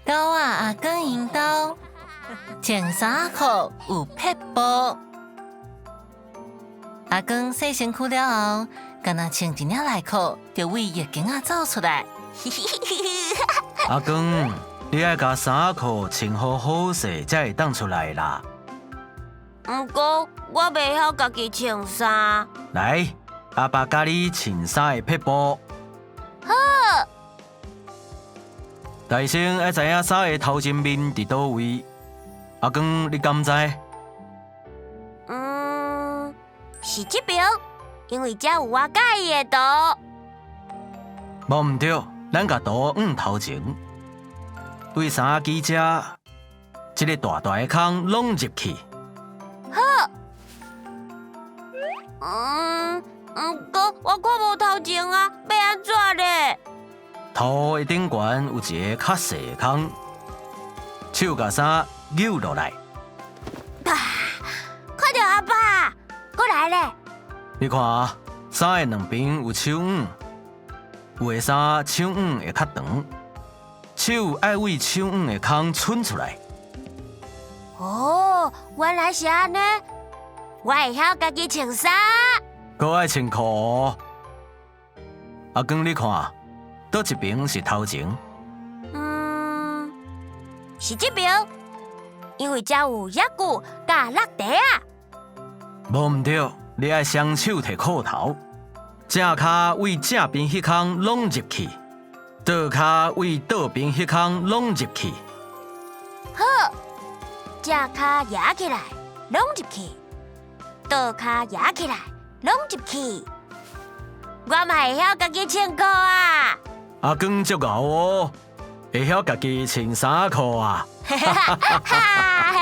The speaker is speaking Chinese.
狗仔阿公引导，穿衫裤有撇步。阿公洗身躯了后，敢若穿一领内裤，就为月经仔走出来。阿公，你爱甲衫裤穿好势，才会当出来啦。毋过我袂晓家己穿衫。来，阿爸教你穿衫的撇步。好。大先要知影衫的头前面伫倒位。阿公，你敢知？是这边，因为遮有我介意的图。无毋对，咱甲图放头前，对衫机遮，一个大大的孔拢入去。好。毋过我看无头前啊，要安怎咧？图的顶悬有一个较细的孔，手甲衫扭落来。看到阿爸，过来咧。你看，衫的两边有手腕，有的衫手腕会较长，手爱为手腕的孔伸出来。哦，原来是安尼，我会晓家己穿衫。搁爱穿裤哦。阿公，你看，倒一边是头前？是这边，因为遮有野骨甲落地啊。无毋对，你爱双手摕裤头，正骹为正边迄孔拢入去，倒骹为倒边迄孔拢入去。好，正骹压起来，拢入去；倒骹压起来，拢入去。我嘛会晓家己穿裤啊！阿公足敖哦，会晓家己穿衫裤啊！哈哈哈！